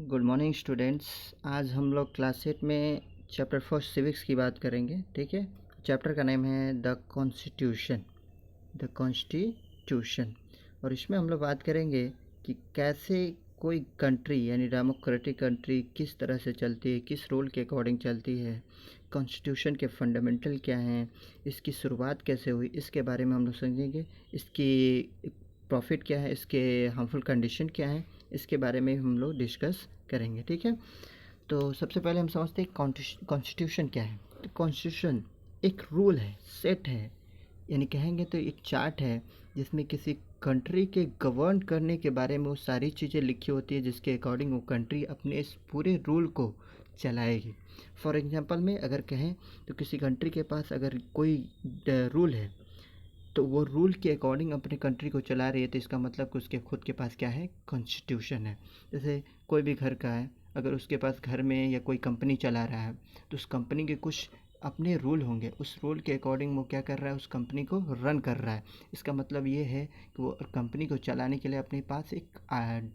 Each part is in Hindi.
Good morning students. आज हम लोग क्लास 8 में चैप्टर 4 सिविक्स की बात करेंगे। ठीक है, चैप्टर का नेम है द कॉन्स्टिट्यूशन। और इसमें हम लोग बात करेंगे कि कैसे कोई कंट्री यानी डेमोक्रेटिक कंट्री किस तरह से चलती है, किस रूल के अकॉर्डिंग चलती है, कॉन्स्टिट्यूशन के फंडामेंटल क्या हैं, इसकी शुरुआत कैसे हुई, इसके बारे में हम लोग समझेंगे। इसकी प्रॉफिट क्या है, इसके हार्मफुल कंडीशन क्या है, इसके बारे में हम लोग डिस्कस करेंगे। ठीक है, तो सबसे पहले हम समझते हैं कॉन्स्टिट्यूशन क्या है। तो कॉन्स्टिट्यूशन एक रूल है, सेट है, यानी कहेंगे तो एक चार्ट है जिसमें किसी कंट्री के गवर्न करने के बारे में वो सारी चीज़ें लिखी होती है जिसके अकॉर्डिंग वो कंट्री अपने इस पूरे रूल को चलाएगी। फॉर एग्जांपल में अगर कहें तो किसी कंट्री के पास अगर कोई रूल है तो वो रूल के अकॉर्डिंग अपने कंट्री को चला रही है, तो इसका मतलब कि उसके खुद के पास क्या है, कॉन्स्टिट्यूशन है। जैसे कोई भी घर का है, अगर उसके पास घर में या कोई कंपनी चला रहा है तो उस कंपनी के कुछ अपने रूल होंगे, उस रूल के अकॉर्डिंग वो क्या कर रहा है, उस कंपनी को रन कर रहा है। इसका मतलब ये है कि वो कंपनी को चलाने के लिए अपने पास एक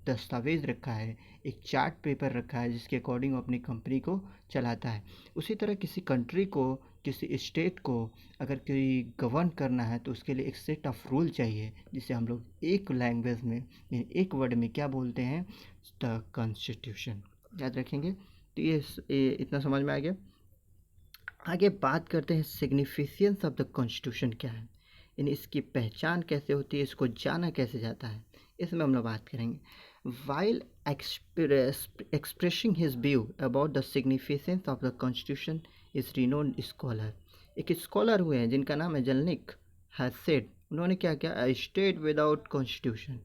दस्तावेज़ रखा है, एक चार्ट पेपर रखा है जिसके अकॉर्डिंग वो अपनी कंपनी को चलाता है। उसी तरह किसी कंट्री को, किसी स्टेट को अगर कोई गवर्न करना है तो उसके लिए एक सेट ऑफ रूल चाहिए जिसे हम लोग एक लैंग्वेज में यानी एक वर्ड में क्या बोलते हैं, द कॉन्स्टिट्यूशन। याद रखेंगे। तो ये इतना समझ में आ गया। आगे बात करते हैं सिग्निफिकेंस ऑफ द कॉन्स्टिट्यूशन क्या है, यानी इसकी पहचान कैसे होती है, इसको जाना कैसे जाता है, इसमें हम लोग बात करेंगे। While expressing his view about the significance of the constitution is renowned scholar, एक स्कॉलर हुए हैं जिनका नाम है जलनिक हैज सेड। उन्होंने क्या किया, स्टेट विदाउट कॉन्स्टिट्यूशन,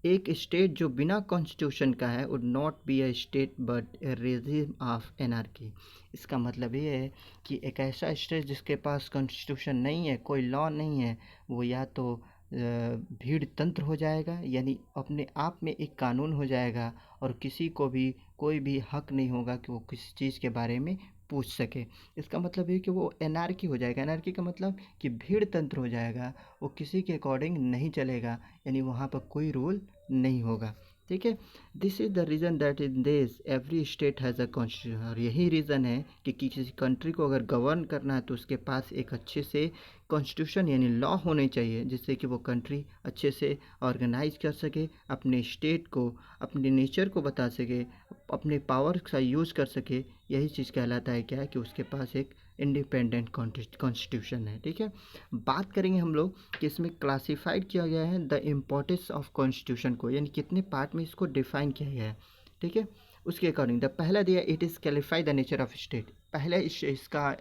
एक स्टेट जो बिना कॉन्स्टिट्यूशन का है would not be a state but A regime of anarchy. इसका मतलब ये है कि एक ऐसा स्टेट जिसके पास कॉन्स्टिट्यूशन नहीं है, कोई लॉ नहीं है, वो या तो भीड़ तंत्र हो जाएगा, यानी अपने आप में एक कानून हो जाएगा और किसी को भी कोई भी हक नहीं होगा कि वो किसी चीज़ के बारे में पूछ सके। इसका मतलब ये कि वो एनार्की हो जाएगा। एनार्की का मतलब कि भीड़ तंत्र हो जाएगा, वो किसी के अकॉर्डिंग नहीं चलेगा, यानी वहाँ पर कोई रूल नहीं होगा। ठीक है, this is the reason that in this every state has a constitution. और यही रीज़न है कि किसी कंट्री को अगर गवर्न करना है तो उसके पास एक अच्छे से कॉन्स्टिट्यूशन यानी लॉ होने चाहिए, जिससे कि वो कंट्री अच्छे से ऑर्गेनाइज कर सके, अपने स्टेट को, अपने नेचर को बता सके, अपने पावर का यूज़ कर सके। यही चीज़ कहलाता है क्या है, कि उसके पास एक इंडिपेंडेंट कॉन्स्टिट्यूशन है। ठीक है, बात करेंगे हम लोग कि इसमें क्लासिफाइड किया गया है द इम्पोर्टेंस ऑफ कॉन्स्टिट्यूशन को, यानी कितने पार्ट में इसको डिफाइन किया गया है। ठीक है, उसके अकॉर्डिंग द पहला दिया it is qualify the nature of state. पहले इसका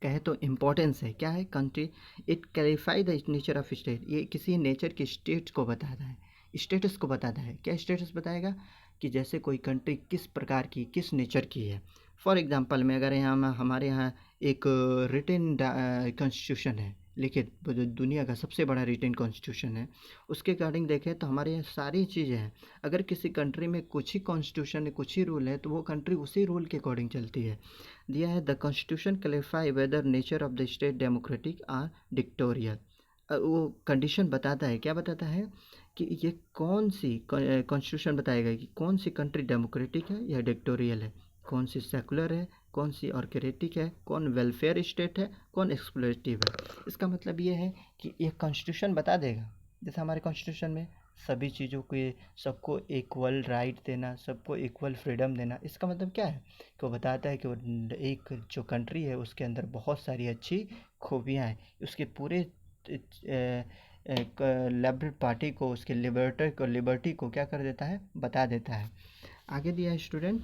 कहे तो इम्पोर्टेंस है, क्या है, country, it qualify the nature of state, ये किसी नेचर के स्टेट को बताता है, स्टेटस को बताता है। क्या स्टेटस बताएगा, कि जैसे कोई कंट्री किस प्रकार की, किस नेचर की है। फॉर एग्जांपल में अगर यहाँ हमारे यहाँ एक रिटन कॉन्स्टिट्यूशन है, लिखित जो दुनिया का सबसे बड़ा रिटन कॉन्स्टिट्यूशन है, उसके अकॉर्डिंग देखें तो हमारे यहाँ सारी चीज़ें हैं। अगर किसी कंट्री में कुछ ही कॉन्स्टिट्यूशन है, कुछ ही रूल है, तो वो कंट्री उसी रूल के अकॉर्डिंग चलती है। दिया है the constitution clarify whether nature of the state democratic और डिक्टोरियल। वो कंडीशन बताता है, क्या बताता है, कि ये कौन सी कॉन्स्टिट्यूशन बताएगा कि कौन सी कंट्री डेमोक्रेटिक है या डिक्टोरियल है, कौन सी सेकुलर है, कौन सी ऑर्केरेटिक है, कौन वेलफेयर स्टेट है, कौन एक्सप्लोरेटिव है। इसका मतलब ये है कि ये कॉन्स्टिट्यूशन बता देगा। जैसे हमारे कॉन्स्टिट्यूशन में सभी चीज़ों के, सबको इक्वल राइट देना, सबको इक्वल फ्रीडम देना। इसका मतलब क्या है, कि वो बताता है कि वो एक जो कंट्री है उसके अंदर बहुत सारी अच्छी खूबियाँ हैं, उसके पूरे लिबरल पार्टी को, उसके लिबर्टी को क्या कर देता है, बता देता है। आगे दिया है student,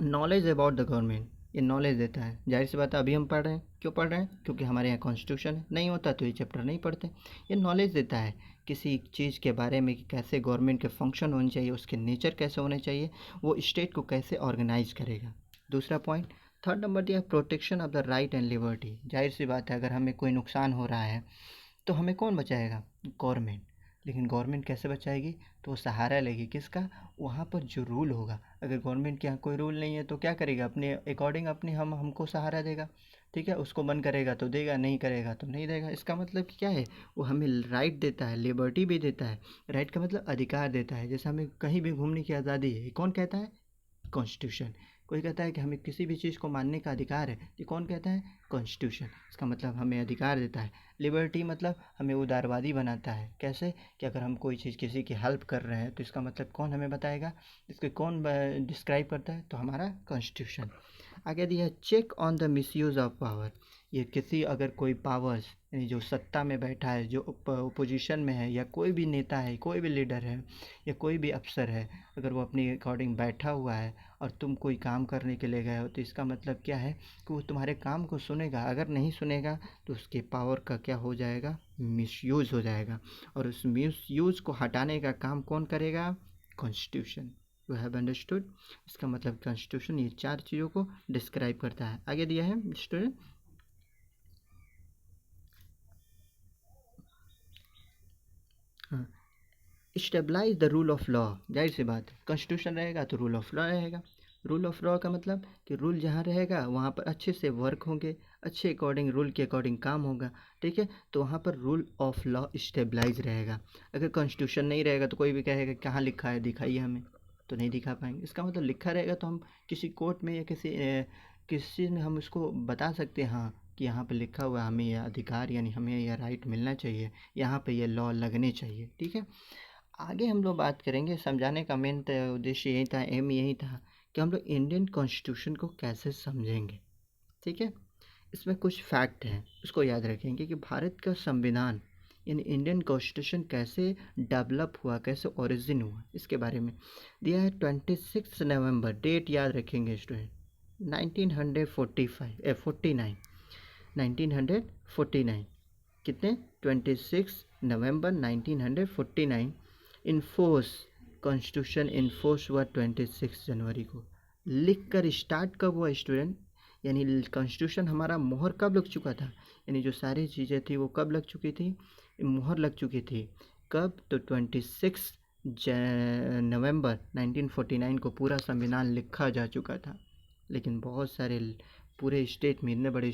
knowledge about the government, ये नॉलेज देता है। जाहिर सी बात है, अभी हम पढ़ रहे हैं, क्यों पढ़ रहे हैं, क्योंकि हमारे यहाँ कॉन्स्टिट्यूशन है, नहीं होता तो ये चैप्टर नहीं पढ़ते। ये नॉलेज देता है किसी चीज़ के बारे में कि कैसे गवर्नमेंट के फंक्शन होने चाहिए, उसके नेचर कैसे होने चाहिए, वो स्टेट को कैसे ऑर्गेनाइज करेगा। दूसरा पॉइंट, थर्ड नंबर दिया protection of the right and liberty. जाहिर सी बात है, अगर हमें कोई नुकसान हो रहा है तो हमें कौन बचाएगा, गवर्नमेंट। लेकिन गवर्नमेंट कैसे बचाएगी, तो वो सहारा लेगी किसका, वहाँ पर जो रूल होगा। अगर गवर्नमेंट के यहाँ कोई रूल नहीं है तो क्या करेगा, अपने अकॉर्डिंग अपने हमको सहारा देगा। ठीक है, उसको मन करेगा तो देगा, नहीं करेगा तो नहीं देगा। इसका मतलब क्या है, वो हमें राइट देता है, लिबर्टी भी देता है। राइट का मतलब अधिकार देता है, जैसे हमें कहीं भी घूमने की आज़ादी है, ये कौन कहता है, कॉन्स्टिट्यूशन। कोई कहता है कि हमें किसी भी चीज़ को मानने का अधिकार है, ये कौन कहता है, कॉन्स्टिट्यूशन। इसका मतलब हमें अधिकार देता है। लिबर्टी मतलब हमें उदारवादी बनाता है। कैसे, कि अगर हम कोई चीज़ किसी की हेल्प कर रहे हैं तो इसका मतलब कौन हमें बताएगा, इसको कौन डिस्क्राइब करता है, तो हमारा कॉन्स्टिट्यूशन। आगे दिया है check on the misuse of power. ये किसी अगर कोई पावर्स, यानी जो सत्ता में बैठा है, जो ओपोजिशन में है, या कोई भी नेता है, कोई भी लीडर है, या कोई भी अफसर है, अगर वो अपनी अकॉर्डिंग बैठा हुआ है और तुम कोई काम करने के लिए गए हो, तो इसका मतलब क्या है कि वो तुम्हारे काम को सुनेगा। अगर नहीं सुनेगा तो उसके पावर का क्या हो जाएगा, मिसयूज़ हो जाएगा। और उस मिसयूज़ को हटाने का काम कौन करेगा, कॉन्स्टिट्यूशन। You have understood. इसका मतलब कॉन्स्टिट्यूशन ये 4 चीज़ों को डिस्क्राइब करता है। आगे दिया है स्टूडेंट, हाँ, stabilize the rule of law. जाहिर सी बात है, कॉन्स्टिट्यूशन रहेगा तो रूल ऑफ लॉ रहेगा। रूल ऑफ लॉ का मतलब कि रूल जहाँ रहेगा वहाँ पर अच्छे से वर्क होंगे, अच्छे अकॉर्डिंग, रूल के अकॉर्डिंग काम होगा। ठीक है, तो वहाँ पर रूल ऑफ लॉ स्टेबलाइज रहेगा। अगर कॉन्स्टिट्यूशन नहीं रहेगा तो कोई भी कहेगा कहाँ लिखा है, दिखाइए हमें, तो नहीं दिखा पाएंगे। इसका मतलब लिखा रहेगा तो हम किसी कोर्ट में या किसी में हम उसको बता सकते हैं, हाँ कि यहाँ पे लिखा हुआ है, हमें यह अधिकार यानी हमें यह राइट मिलना चाहिए, यहाँ पे ये लॉ लगने चाहिए। ठीक है, आगे हम लोग बात करेंगे। समझाने का मेन उद्देश्य यही था, एम यही था कि हम लोग इंडियन कॉन्स्टिट्यूशन को कैसे समझेंगे। ठीक है, इसमें कुछ फैक्ट हैं, उसको याद रखेंगे कि भारत का संविधान यानी इंडियन कॉन्स्टिट्यूशन कैसे डेवलप हुआ, कैसे ओरिजिन हुआ, इसके बारे में दिया है। 26 नवंबर, डेट याद रखेंगे स्टूडेंट, 1949, 1949। कितने, 26 नवंबर 1949। इन्फोर्स, कॉन्स्टिट्यूशन इन्फोर्स हुआ 26 जनवरी को। लिख कर स्टार्ट कब हुआ स्टूडेंट, यानी कॉन्स्टिट्यूशन हमारा मोहर कब लग चुका था, यानी जो सारी चीज़ें थी वो कब लग चुकी थी, मोहर लग चुकी थी। कब, तो 26 नवंबर 1949 को पूरा संविधान लिखा जा चुका था। लेकिन बहुत सारे पूरे स्टेट में, इतने बड़े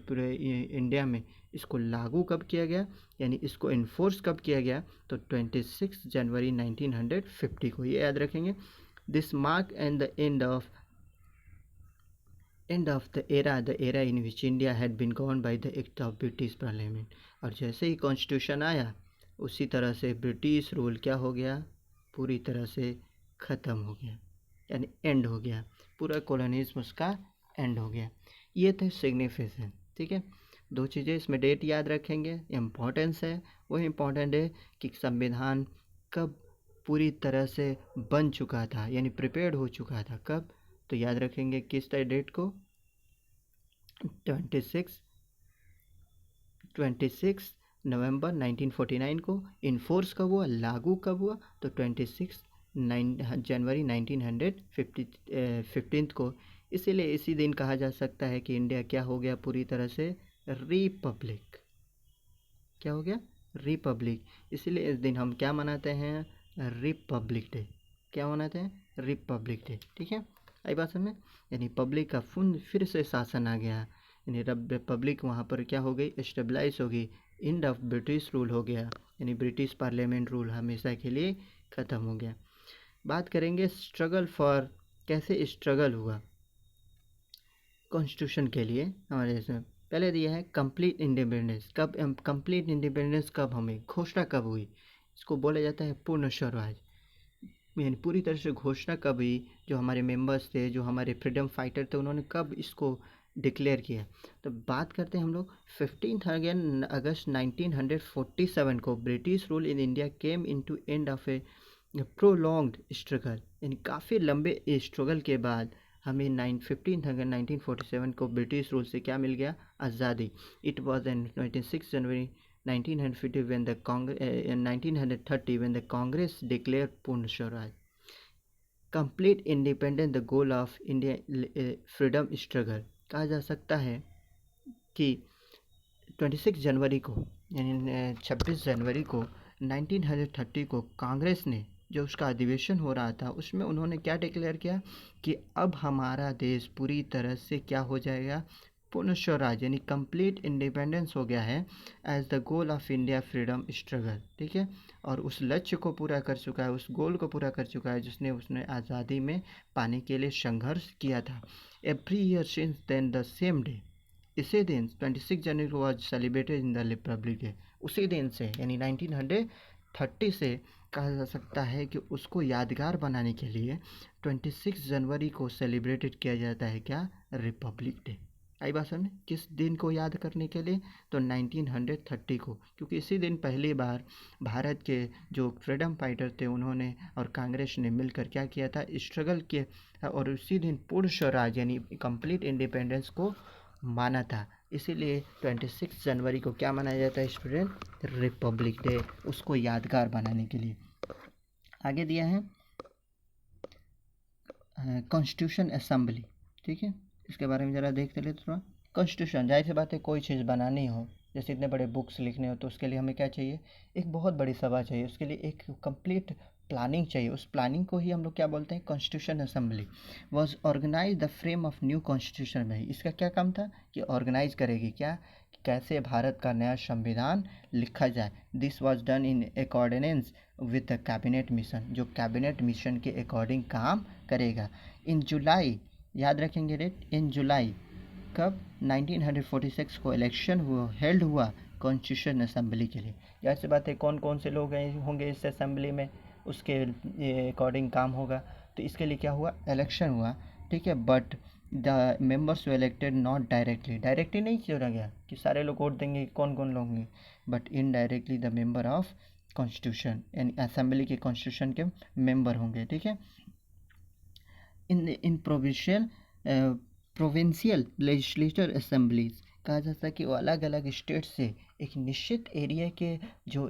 पूरे इंडिया में इसको लागू कब किया गया, यानी इसको इन्फोर्स कब किया गया, तो 26 जनवरी 1950 को। ये याद रखेंगे। This mark and the end of the era in which India had been governed by the act of British Parliament। और जैसे ही कॉन्स्टिट्यूशन आया उसी तरह से ब्रिटिश रूल क्या हो गया, पूरी तरह से ख़त्म हो गया, यानी एंड हो गया, पूरा कॉलोनिज्म उसका एंड हो गया। ये थे सिग्निफिकेंस। ठीक है, दो चीज़ें इसमें डेट याद रखेंगे, इम्पोर्टेंस है। वो इम्पोर्टेंट है कि संविधान कब पूरी तरह से बन चुका था, यानी प्रिपेयर्ड हो चुका था, कब, तो याद रखेंगे किस डेट को, 26 नवंबर 1949 को। इन्फोर्स कब हुआ, लागू कब हुआ, तो 26 जनवरी 1915 को। इसीलिए इसी दिन कहा जा सकता है कि इंडिया क्या हो गया, पूरी तरह से रिपब्लिक। क्या हो गया, रिपब्लिक। इसीलिए इस दिन हम क्या मनाते हैं, रिपब्लिक डे। क्या मनाते हैं, रिपब्लिक डे। ठीक है, आई बात समझ में, यानी पब्लिक का फिर से शासन आ गया, यानी रिपब्लिक वहाँ पर क्या हो गई, स्टेबलाइज हो गई। एंड ऑफ ब्रिटिश रूल हो गया, यानी ब्रिटिश पार्लियामेंट रूल हमेशा के लिए ख़त्म हो गया। बात करेंगे स्ट्रगल फॉर, कैसे स्ट्रगल हुआ कॉन्स्टिट्यूशन के लिए हमारे देश में। पहले दिया है कंप्लीट इंडिपेंडेंस। कब कंप्लीट इंडिपेंडेंस, कब हमें घोषणा कब हुई, इसको बोला जाता है पूर्ण स्वराज, यानी पूरी तरह से घोषणा कब हुई। जो हमारे मेंबर्स थे, जो हमारे फ्रीडम फाइटर थे, उन्होंने कब इसको डिक्लेयर किया। तो बात करते हैं हम लोग 15 अगस्त 1947 को। British rule in India came into end of A prolonged struggle, यानी काफ़ी लंबे स्ट्रगल के बाद हमें 15 अगस्त 1947 को ब्रिटिश रूल से क्या मिल गया, आज़ादी। It was an 26 January 1950 when the in 1930 when the Congress declared पूर्ण Swaraj. Complete independence the goal of India freedom struggle. कहा जा सकता है कि 26 जनवरी को, यानी 26 जनवरी को 1930 को कांग्रेस ने, जो उसका अधिवेशन हो रहा था, उसमें उन्होंने क्या डिक्लेयर किया कि अब हमारा देश पूरी तरह से क्या हो जाएगा, पूर्ण स्वराज यानी कंप्लीट इंडिपेंडेंस हो गया है as the goal of India freedom struggle, ठीक है। और उस लक्ष्य को पूरा कर चुका है, उस गोल को पूरा कर चुका है जिसने उसने आज़ादी में पाने के लिए संघर्ष किया था। Every year since then the same day, इसी दिन 26 जनवरी को आज celebrated in the Republic Day. उसी दिन से यानी 1930 से कहा जा सकता है कि उसको यादगार बनाने के लिए 26 जनवरी को सेलिब्रेटेड किया जाता है क्या, रिपब्लिक डे। आई बात समझ, किस दिन को याद करने के लिए, तो 1930 को, क्योंकि इसी दिन पहली बार भारत के जो फ्रीडम फाइटर थे उन्होंने और कांग्रेस ने मिलकर क्या किया था, स्ट्रगल किया, और उसी दिन पूर्ण स्वराज यानी कंप्लीट इंडिपेंडेंस को माना था। इसीलिए 26 जनवरी को क्या मनाया जाता है स्टूडेंट, रिपब्लिक डे, उसको यादगार बनाने के लिए। आगे दिया है कॉन्स्टिट्यूशन असेंबली, ठीक है, इसके बारे में ज़रा देखते ले थोड़ा। कॉन्स्टिट्यूशन, जाहिर सी बात है कोई चीज़ बनानी हो, जैसे इतने बड़े बुक्स लिखने हो, तो उसके लिए हमें क्या चाहिए, एक बहुत बड़ी सभा चाहिए, उसके लिए एक कंप्लीट प्लानिंग चाहिए। उस प्लानिंग को ही हम लोग क्या बोलते हैं, constitution assembly was organize the frame of new constitution में। इसका क्या काम था कि ऑर्गेनाइज करेगी क्या, कि कैसे भारत का नया संविधान लिखा जाए। This was done in accordance with the cabinet mission, जो कैबिनेट मिशन के अकॉर्डिंग काम करेगा। इन जुलाई, याद रखेंगे डेट, इन जुलाई कब, 1946 को इलेक्शन हुआ, हेल्ड हुआ कॉन्स्टिट्यूशन असेंबली के लिए। जैसे बात है कौन कौन से लोग होंगे इस असेंबली में, उसके अकॉर्डिंग काम होगा। तो इसके लिए क्या हुआ, इलेक्शन हुआ, ठीक है। But the members way elected not directly, directly नहीं चुना गया कि सारे लोग वोट देंगे, कौन कौन लोग होंगे, but indirectly the member of constitution यानी असेंबली के कॉन्स्टिट्यूशन के मेंबर होंगे, ठीक है। इन प्रोविंशियल लेजिस्लेचर असेंबलीज, कहा जाता है कि वो अलग अलग स्टेट से एक निश्चित एरिया के जो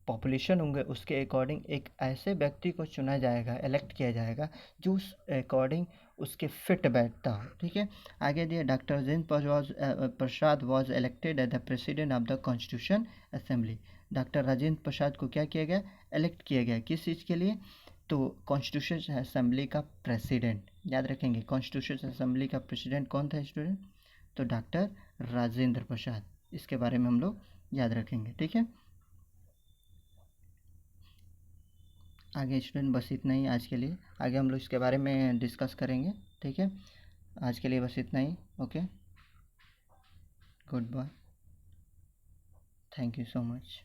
पॉपुलेशन होंगे उसके अकॉर्डिंग एक ऐसे व्यक्ति को चुना जाएगा, इलेक्ट किया जाएगा जो उस अकॉर्डिंग उसके फिट बैठता हो, ठीक है। आगे दिए doctor Rajendra Prasad was elected as the president of the constitution assembly. Doctor Rajendra Prasad को क्या किया गया, इलेक्ट किया गया, किस चीज़ के लिए, तो कॉन्स्टिट्यूशन असेंबली का प्रेसिडेंट। याद रखेंगे कॉन्स्टिट्यूशन असेंबली का प्रेसिडेंट कौन था स्टूडेंट, तो डॉक्टर राजेंद्र प्रसाद। इसके बारे में हम लोग याद रखेंगे, ठीक है। आगे स्टूडेंट बस इतना ही आज के लिए, आगे हम लोग इसके बारे में डिस्कस करेंगे, ठीक है। आज के लिए बस इतना ही, okay, good bye, thank you so much.